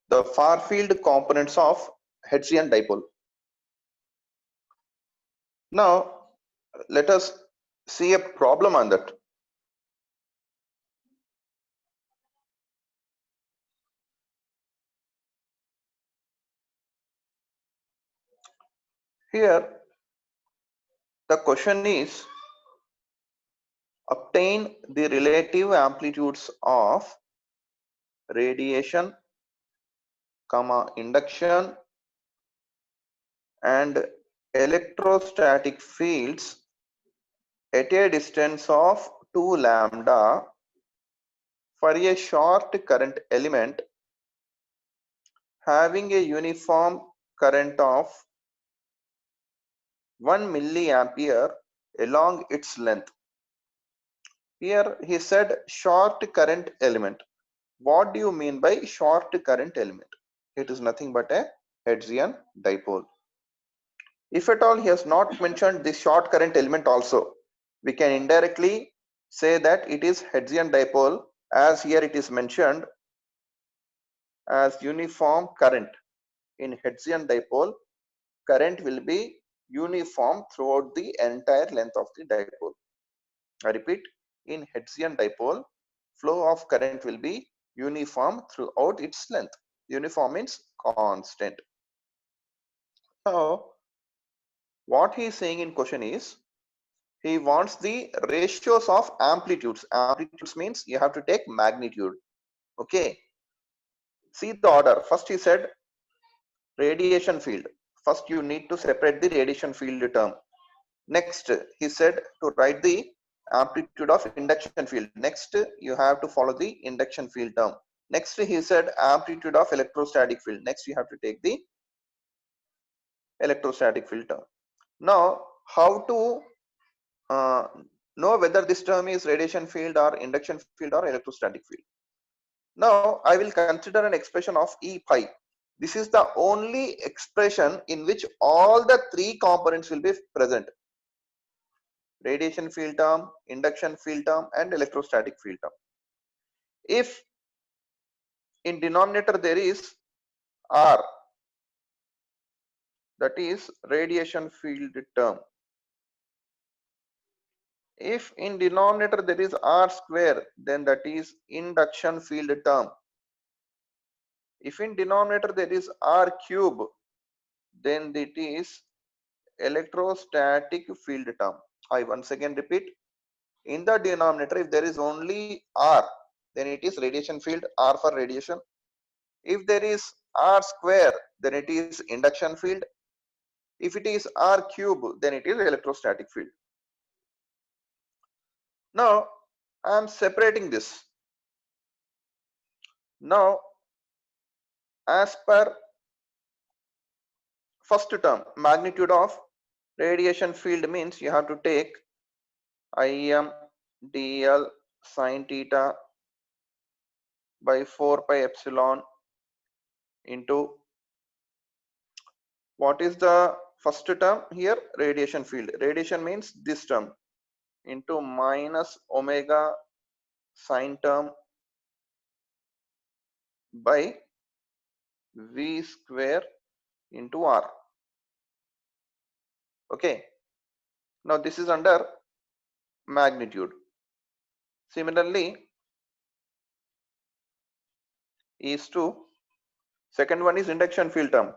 the far field components of Hertzian dipole. Now let us see a problem on that. Here the question is, obtain the relative amplitudes of radiation, induction and electrostatic fields at a distance of 2 lambda for a short current element having a uniform current of 1 milliampere along its length. Here he said short current element. What do you mean by short current element? It is nothing but a Hertzian dipole. If at all he has not mentioned this short current element also, we can indirectly say that it is Hertzian dipole, as here it is mentioned as uniform current. In Hertzian dipole, current will be uniform throughout the entire length of the dipole. I repeat, in Hertzian dipole, flow of current will be uniform throughout its length. Uniform means constant. Now, what he is saying in question is, he wants the ratios of amplitudes. Amplitudes means you have to take magnitude. Okay. See the order. First he said radiation field. First you need to separate the radiation field term. Next he said to write the amplitude of induction field. Next you have to follow the induction field term. Next he said amplitude of electrostatic field. Next you have to take the electrostatic field term. Now how to know whether this term is radiation field or induction field or electrostatic field? Now I will consider an expression of E pi. This is the only expression in which all the three components will be present: radiation field term, induction field term and electrostatic field term. If in denominator there is R, that is radiation field term. If in denominator there is R square, then that is induction field term. If in denominator there is R cube, then it is electrostatic field term. I once again repeat, in the denominator if there is only R, then it is radiation field, R for radiation. If there is R square, then it is induction field. If it is R cube, then it is electrostatic field. Now I am separating this. Now as per first term, magnitude of radiation field means you have to take Im dl sine theta by 4 pi epsilon into, what is the first term here? Radiation field. Radiation means this term, into minus omega sine term by v square into r. Okay. Now this is under magnitude. Similarly, is to second one is induction field term.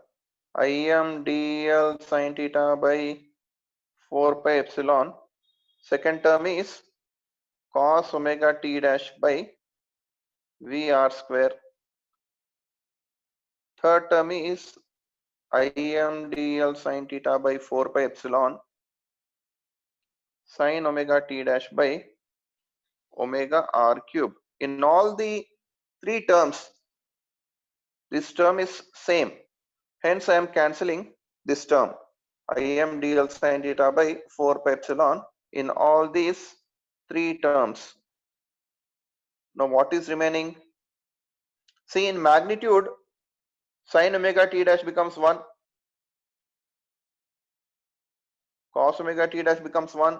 Im dl sine theta by 4 pi epsilon. Second term is cos omega t dash by vr square. Third term is Im dl sine theta by 4 pi epsilon sine omega t dash by omega r cube. In all the three terms, this term is same. Hence I am cancelling this term. Im dl sine theta by 4 pi epsilon in all these three terms. Now what is remaining? See, in magnitude, sine omega t dash becomes 1. Cos omega t dash becomes 1.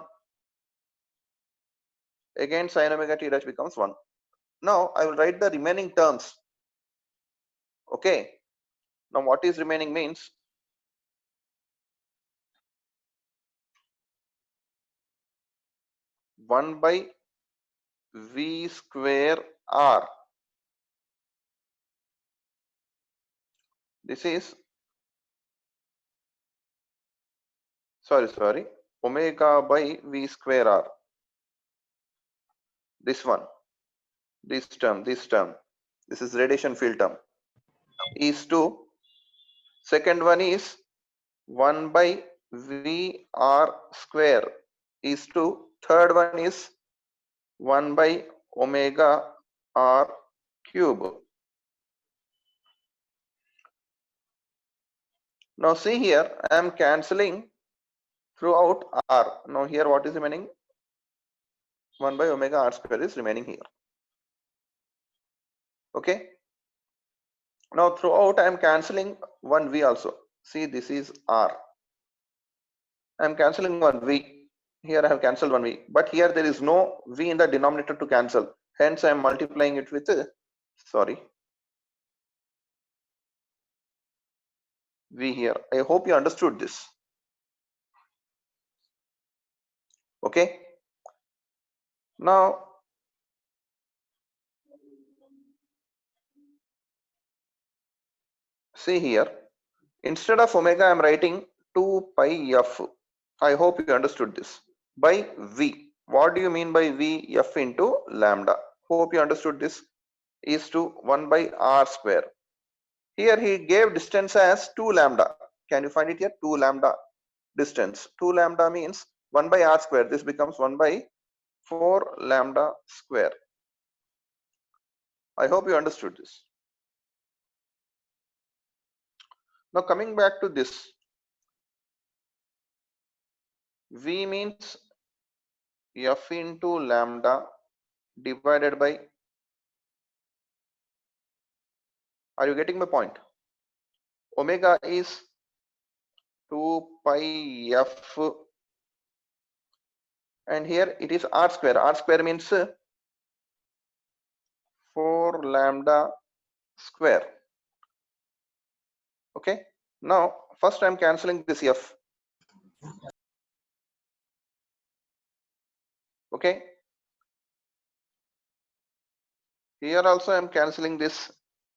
Again sine omega t dash becomes 1. Now I will write the remaining terms. Okay. Now what is remaining means 1 by V square R. This is, sorry, omega by V square R. This one, this term, this is radiation field term, is to, second one is 1 by V R square, is to, third one is 1 by omega R cube. Now see here, I am cancelling throughout R. Now here what is remaining? 1 by omega R square is remaining here. Okay. Now throughout I am cancelling one V also. See, this is R. I am cancelling one V. Here I have cancelled one V. But here there is no V in the denominator to cancel. Hence I am multiplying it with, V here. I hope you understood this. Okay. Now see here. Instead of omega I am writing 2 pi f. I hope you understood this. By V. What do you mean by V? F into lambda. Hope you understood this. Is to 1 by R square. Here he gave distance as 2 lambda. Can you find it here? 2 lambda distance. 2 lambda means 1 by R square. This becomes 1 by 4 lambda square. I hope you understood this. Now coming back to this. V means F into lambda divided by, are you getting my point? Omega is 2 pi f, and here it is R square. R square means 4 lambda square. Okay. Now first I am cancelling this F. Okay. Here also I am cancelling this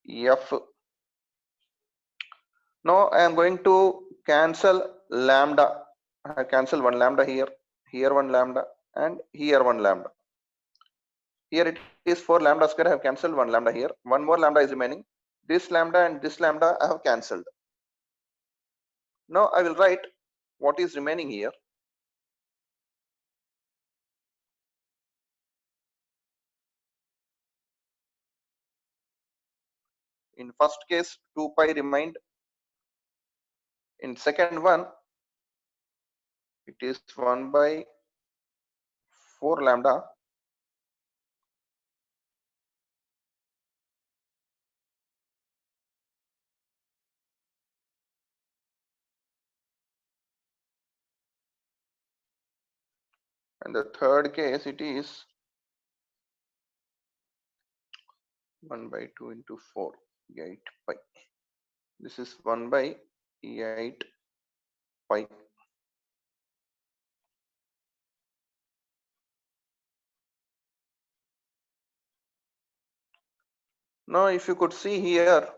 F. Now I am going to cancel lambda. I have cancelled one lambda here, here one lambda, and here one lambda. Here it is 4 lambda square. I have cancelled one lambda here. One more lambda is remaining. This lambda and this lambda I have cancelled. Now I will write what is remaining here. In first case 2 pi remained. In second one it is 1 by 4 lambda. And the third case it is 1 by 2 into 4, 8 pi. This is 1 by 8 pi. Now if you could see here,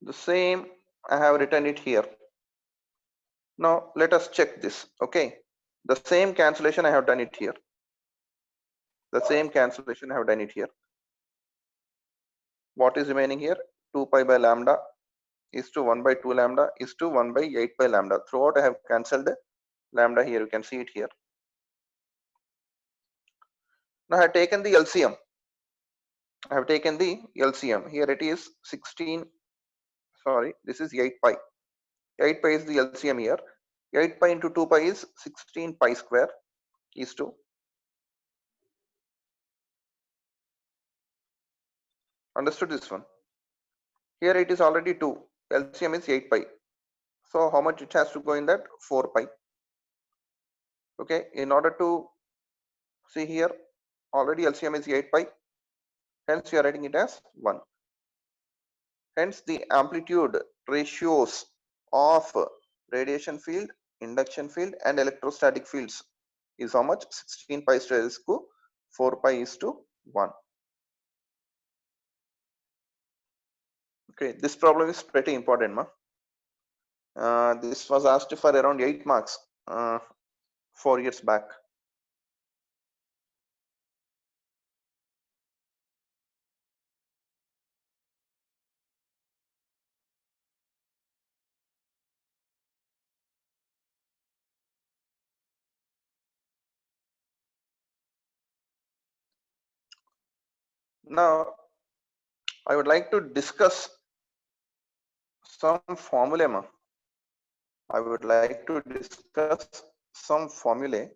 the same I have written it here. Now let us check this. Okay, the same cancellation I have done it here. The same cancellation I have done it here. What is remaining here? 2 pi by lambda is to 1 by 2 lambda is to 1 by 8 by lambda. Throughout I have cancelled lambda here. You can see it here. Now I have taken the LCM. I have taken the LCM. Here it is 16. Sorry, this is 8 pi. 8 pi is the LCM here. 8 pi into 2 pi is 16 pi square is to. Understood this one? Here it is already 2. LCM is 8 pi. So how much it has to go in that? 4 pi. Okay, in order to see here, already LCM is 8 pi. Hence we are writing it as 1. Hence, the amplitude ratios of radiation field, induction field, and electrostatic fields is how much? 16 pi raised to 4 pi is to 1. Okay, this problem is pretty important, ma. This was asked for around 8 marks 4 years back. Now, I would like to discuss some formulae, ma. I would like to discuss some formulae.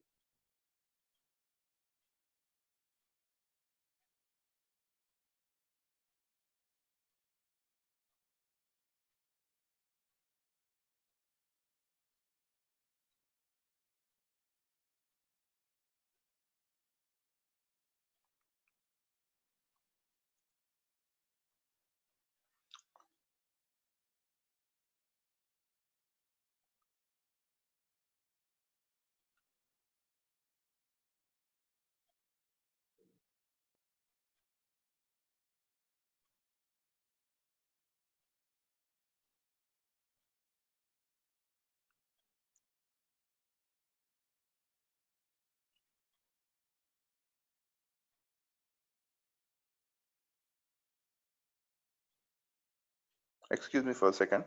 Excuse me for a second.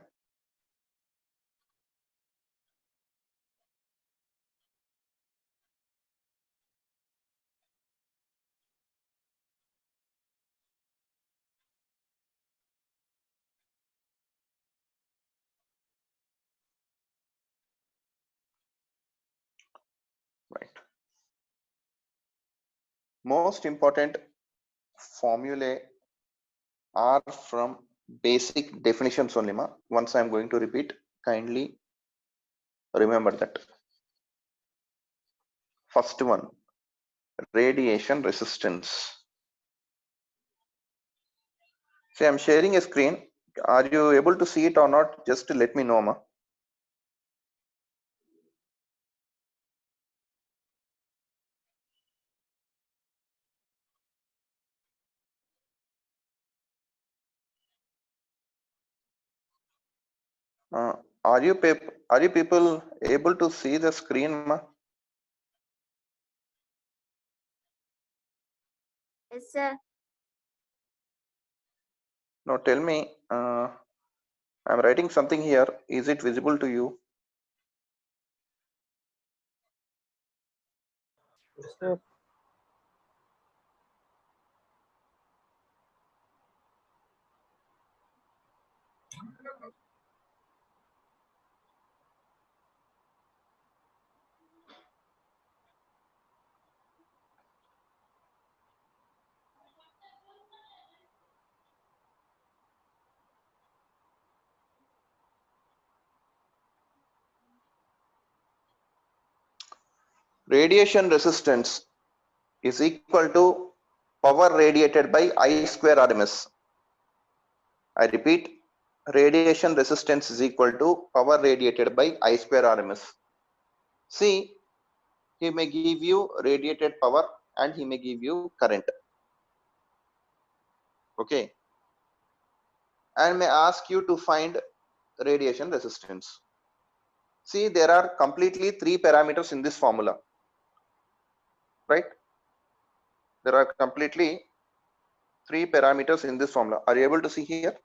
Right. Most important formulae are from basic definitions only, ma. Once I am going to repeat, kindly remember that. First one, radiation resistance. See, I'm sharing a screen. Are you able to see it or not? Just to let me know, ma. Uh, are you people able to see the screen, ma? Yes, sir. No, tell me. I'm writing something here. Is it visible to you? Yes, sir. Radiation resistance is equal to power radiated by I square RMS. I repeat, radiation resistance is equal to power radiated by I square RMS. See, he may give you radiated power and he may give you current. Okay. And may ask you to find radiation resistance. See, there are completely 3 parameters in this formula, right? There are completely 3 parameters in this formula. Are you able to see here?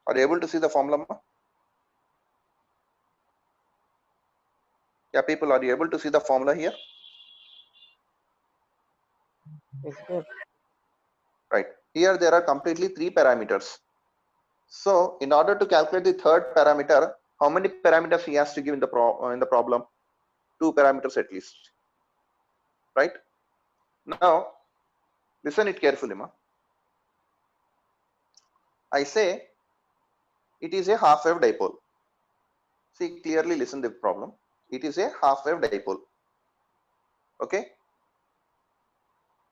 Are you able to see the formula? Yeah, people, are you able to see the formula here? Yes, sir. Right. Here there are completely 3 parameters. So in order to calculate the third parameter, how many parameters he has to give in the problem? 2 parameters at least. Right. Now listen it carefully, ma. I say it is a half wave dipole. See, clearly listen to the problem. It is a half wave dipole. Okay.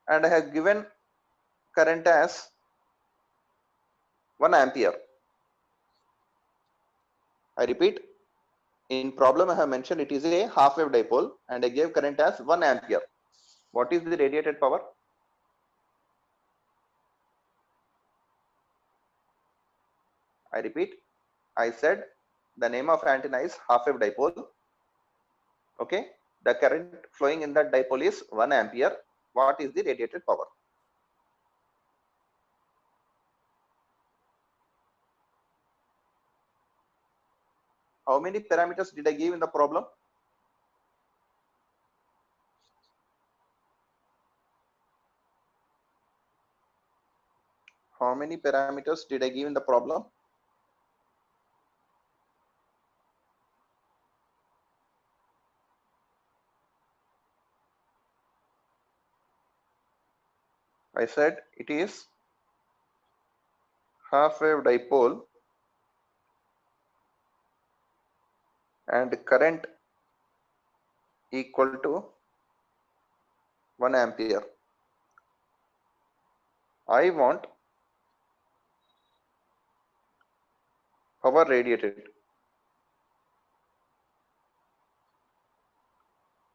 And I have given current as 1 ampere. I repeat, in problem I have mentioned it is a half wave dipole and I gave current as 1 ampere. What is the radiated power? I repeat, I said the name of antenna is half wave dipole. Okay, the current flowing in that dipole is 1 ampere. What is the radiated power? How many parameters did I give in the problem? How many parameters did I give in the problem? I said it is half wave dipole and current equal to 1 ampere. I want power radiated.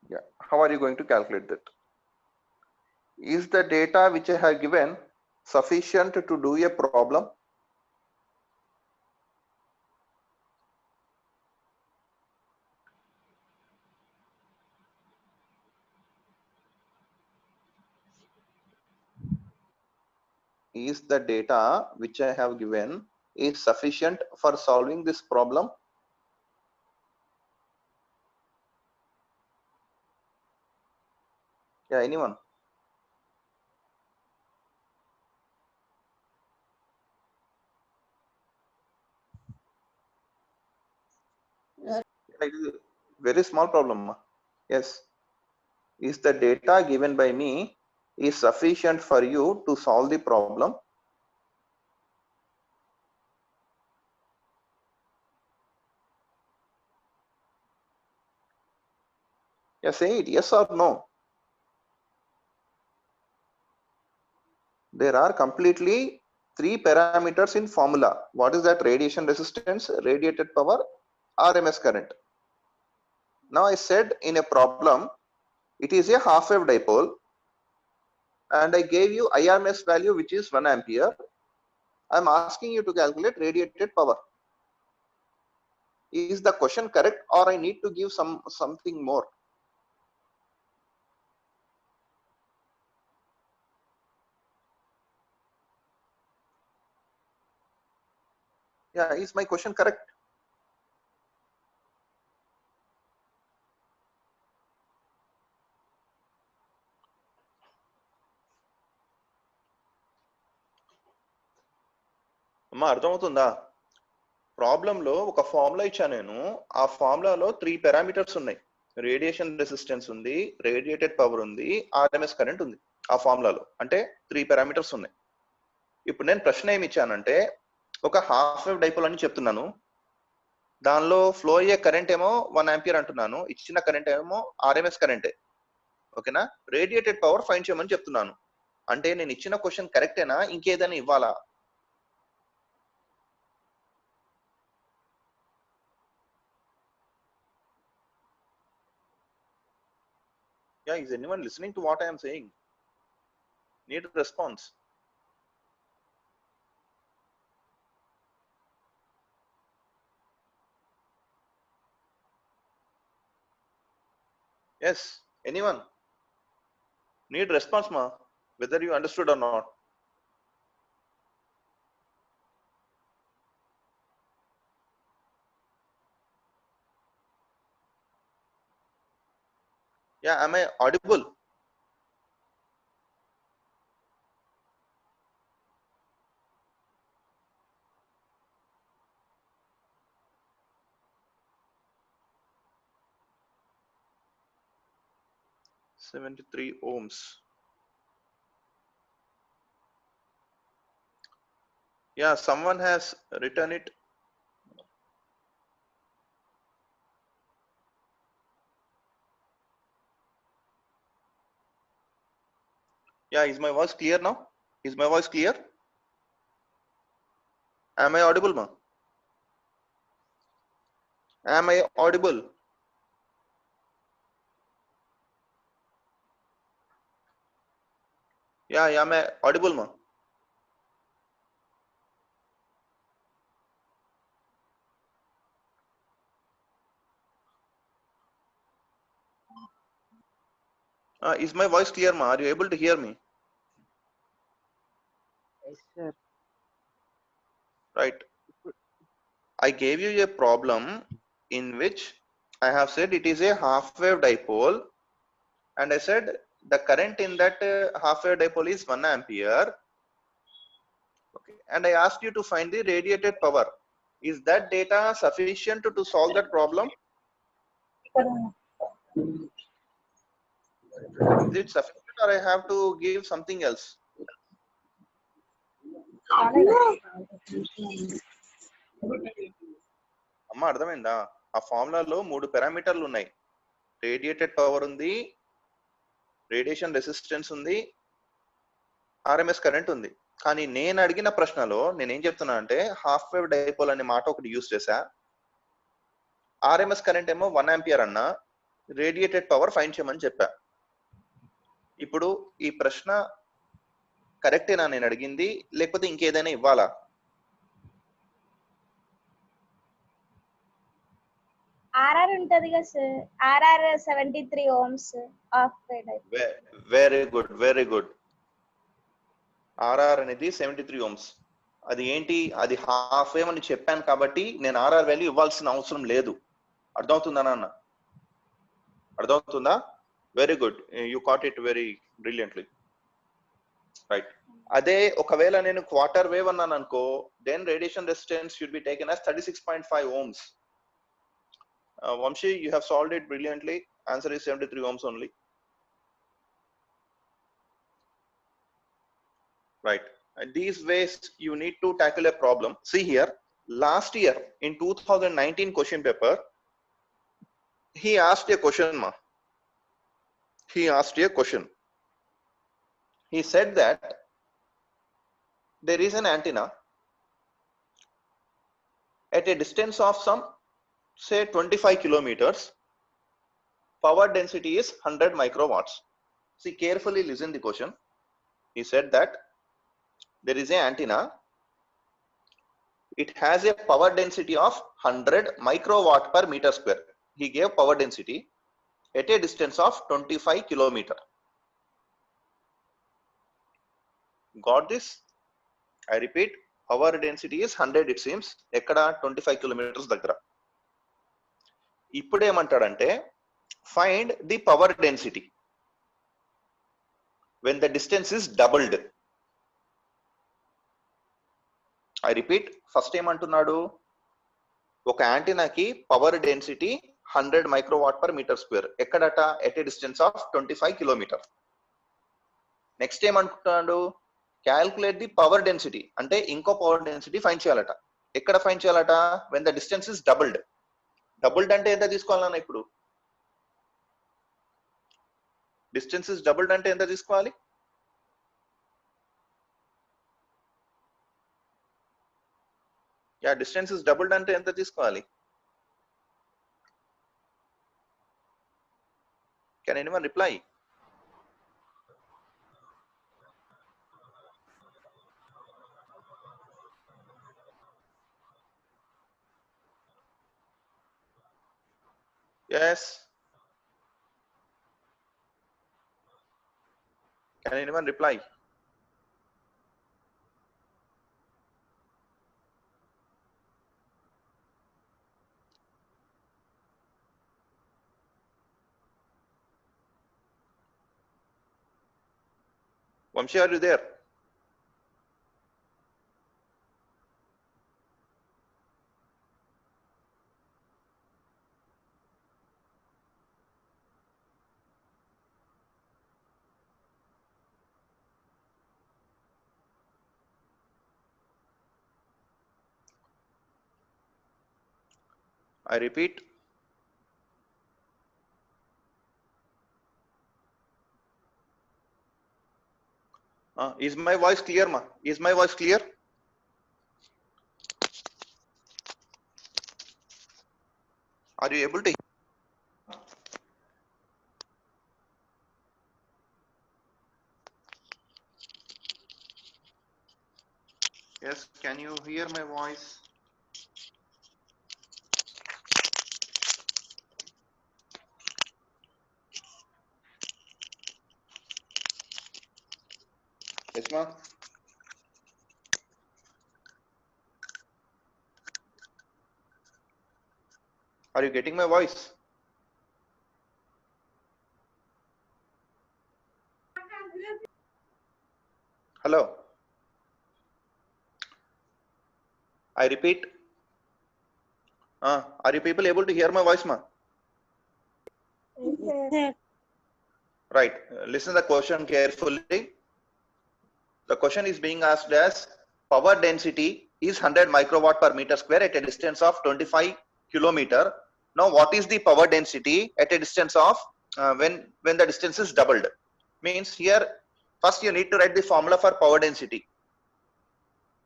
Yeah, how are you going to calculate that? Is the data which I have given sufficient to do a problem? Is the data which I have given is sufficient for solving this problem? Yeah, anyone? Yeah. It is a very small problem. Yes. Is the data given by me is sufficient for you to solve the problem? Yeah, say it, yes or no. There are completely 3 parameters in formula. What is that? Radiation resistance, radiated power, RMS current. Now I said in a problem, it is a half wave dipole and I gave you IRMS value which is 1 ampere. I'm asking you to calculate radiated power. Is the question correct or I need to give something more? Yeah, is my question correct? అమ్మా అర్థమవుతుందా? ప్రాబ్లంలో ఒక formula ఇచ్చాను నేను. ఆ ఫార్ములాలో 3 parameters ఉన్నాయి. Radiation resistance ఉంది, radiated power ఉంది, ఆర్ఎంఎస్ కరెంట్ ఉంది. ఆ ఫార్ములాలో అంటే 3 పారామీటర్స్ ఉన్నాయి. ఇప్పుడు నేను ప్రశ్న ఏమి ఇచ్చానంటే ఒక హాఫ్ వేవ్ డైపోల్ అని చెప్తున్నాను. దానిలో ఫ్లో అయ్యే కరెంట్ ఏమో 1 ఆంపియర్ అంటున్నాను. ఇచ్చిన కరెంట్ ఏమో ఆర్ఎంఎస్ కరెంటే. ఓకేనా? రేడియేటెడ్ పవర్ ఫైండ్ చేయమని చెప్తున్నాను. అంటే నేను ఇచ్చిన క్వశ్చన్ కరెక్టేనా ఇంకేదైనా ఇవ్వాలా? Yeah, is anyone listening to what I am saying? Need a response. Yes, anyone? Need response, ma? Whether you understood or not. Yeah, am I audible? $73 ohms. Yeah, someone has written it. Yeah, is my voice clear now? Is my voice clear? Am I audible, ma? Am I audible? Yeah, am I audible, ma? Is my voice clear, ma? Are you able to hear me? Yes, sir. Right. I gave you a problem in which I have said it is a half wave dipole, and I said the current in that half wave dipole is 1 ampere. Okay. And I asked you to find the radiated power. Is that data sufficient to solve that problem? Is it sufficient, or I have to give something else? అమ్మ అర్థమైందా? ఆ ఫార్ములాలో 3 పారామీటర్లు ఉన్నాయి. Radiated power ఉంది, radiation resistance ఉంది, RMS current ఉంది. కానీ నేను అడిగిన ప్రశ్నలో నేనేం చెప్తున్నా అంటే హాఫ్ వేవ్ డైపోల్ అనే మాట ఒకటి యూజ్ చేశా. ఆర్ఎంఎస్ కరెంట్ ఏమో 1 ఆంపియర్ అన్న, రేడియేటెడ్ పవర్ ఫైండ్ చేయమని చెప్పా. ఇప్పుడు ఈ ప్రశ్న కరెక్టేనా నేను అడిగింది, లేకపోతే ఇంకేదైనా ఇవ్వాలా? ఆర్ఆర్ ఉంటది కదా sir, RR 73 ohms of wave dipole. Very good, very good. RR అనేది 73 ఓమ్స్. అది ఏంటి? అది హాఫ్ వేవ్ అని చెప్పాను కాబట్టి నేను ఆర్ఆర్ వాల్యూ ఇవ్వాల్సిన అవసరం లేదు. అర్థమవుతుందా నాన్న? అర్థమవుతుందా? Very good, you caught it very brilliantly. Right. అదే ఒకవేళ నేను క్వార్టర్ వేవ్ అన్నాను అనుకో, then radiation resistance should be taken as 36.5 ohms. Vamshi, you have solved it brilliantly. Answer is 73 ohms only. Right. And these ways you need to tackle a problem. See here, last year in 2019 question paper, he asked a question, ma. He asked a question. He said that there is an antenna at a distance of some, say, 25 kilometers. Power density is 100 microwatts. See, carefully listen the question. He said that there is an antenna. It has a power density of 100 microwatt per meter square. He gave power density at a distance of 25 kilometer. Got this? I repeat, power density is 100, it seems. Ekkada 25 kilometers daggara. ఇప్పుడు ఏమంటాడంటే find the power density when the distance is doubled. I repeat, first ఏమంటున్నాడు? ఒక యాంటీనాకి power density 100 microwatt per metre square. ఎక్కడట? At a distance of 25 kilometre. Next ఏమంటున్నాడు? Calculate the power density, అంటే ఇంకో power density find చేయాలట. ఎక్కడ find చేయాలట? When the distance is doubled. Doubled అంటే ఎంత తీసుకోవాలన్నా? ఇప్పుడు డిస్టెన్స్ ఇస్ డబుల్డ్ అంటే ఎంత తీసుకోవాలి? యా, డిస్టెన్స్ ఇస్ డబుల్డ్ అంటే ఎంత తీసుకోవాలి? Can anyone reply? Yes. Can anyone reply? Vamshi, are you there? I repeat, is my voice clear, ma? Is my voice clear? Are you able to? Yes, can you hear my voice? Yes, ma'am. Are you getting my voice? Hello. I repeat. Are you people able to hear my voice, ma'am? Right. Listen to the question carefully. The question is being asked as power density is 100 microwatt per meter square at a distance of 25 kilometer. Now, what is the power density at a distance of when the distance is doubled? Means here, first you need to write the formula for power density.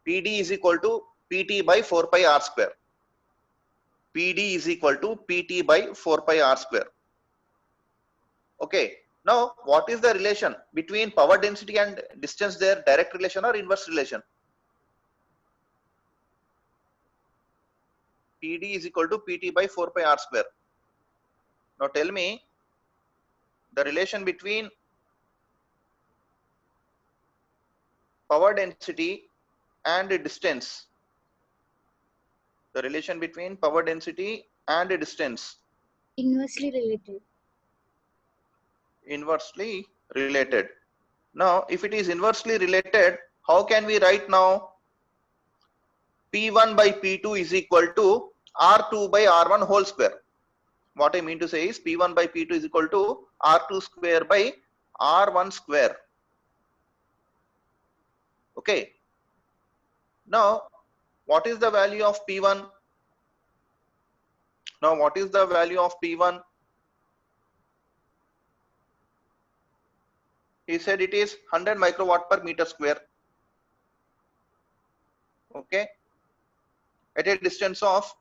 PD is equal to PT by 4 pi r square. PD is equal to PT by 4 pi r square. Okay. Now, what is the relation between power density and distance there? Direct relation or inverse relation? PD is equal to PT by 4 pi r square. Now tell me the relation between power density and distance. The relation between power density and distance. Inversely related. Inversely related. Now, if it is inversely related, how can we write now? P1 by P2 is equal to R2 by R1 whole square. What I mean to say is P1 by P2 is equal to R2 square by R1 square. Okay. Now, what is the value of P1? Now, what is the value of P1? He said it is 100 microwatt per meter square. Okay. At a distance of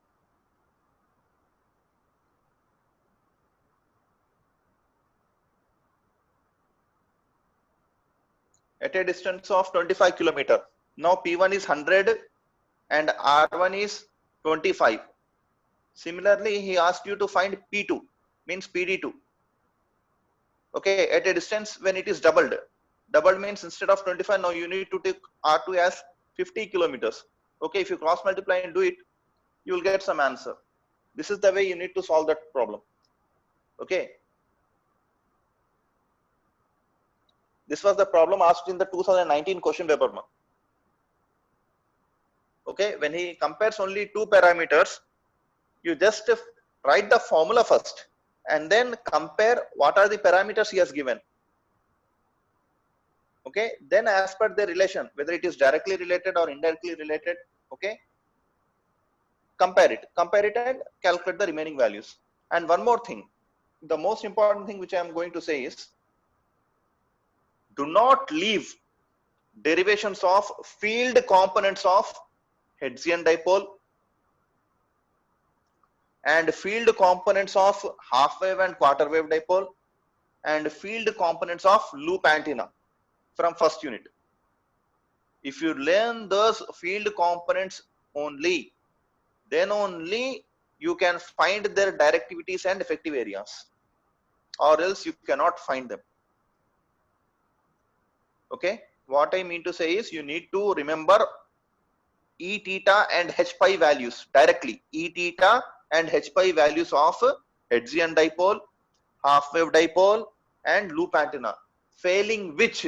25 kilometer. Now P1 is 100 and R1 is 25. Similarly, he asked you to find P2, means PD2. Okay, at a distance when it is doubled. Doubled means instead of 25, now you need to take R2 as 50 kilometers. Okay, if you cross multiply and do it, you will get some answer. This is the way you need to solve that problem. Okay. This was the problem asked in the 2019 question paper. Okay, when he compares only two parameters, you just write the formula first and then compare what are the parameters he has given. Okay, then as per the relation, whether it is directly related or indirectly related, okay, compare it and calculate the remaining values. And one more thing, the most important thing which I am going to say is, do not leave derivations of field components of Hertzian dipole and field components of half wave and quarter wave dipole and field components of loop antenna from first unit. If you learn those field components only, then only you can find their directivities and effective areas, or else you cannot find them. Okay, what I mean to say is you need to remember E theta and H pi values directly. E theta and H pi values of Hertzian dipole, half wave dipole and loop antenna, failing which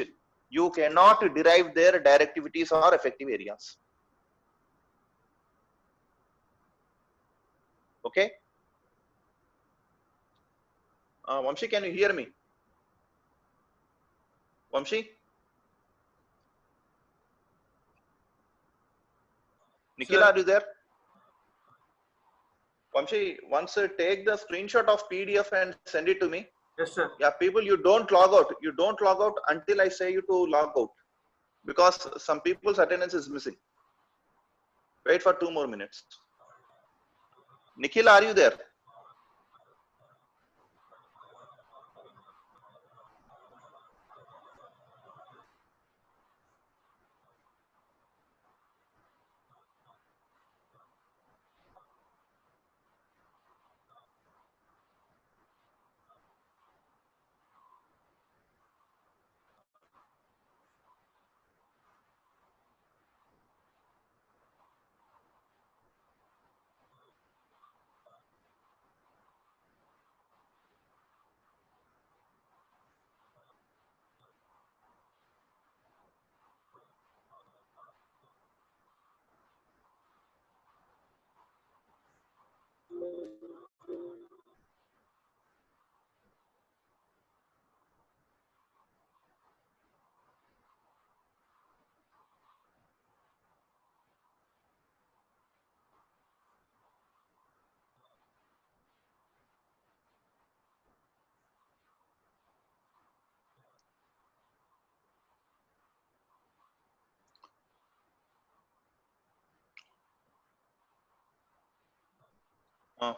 you cannot derive their directivities or effective areas. Okay. Vamshi, can you hear me? Vamshi? Nikhil, are you there? Vamshi, once take the screenshot of PDF and send it to me. Yes, sir. Yeah, people, you don't log out. You don't log out until I say you to log out, because some people's attendance is missing. Wait for 2 more minutes. Nikhil, are you there? Uh,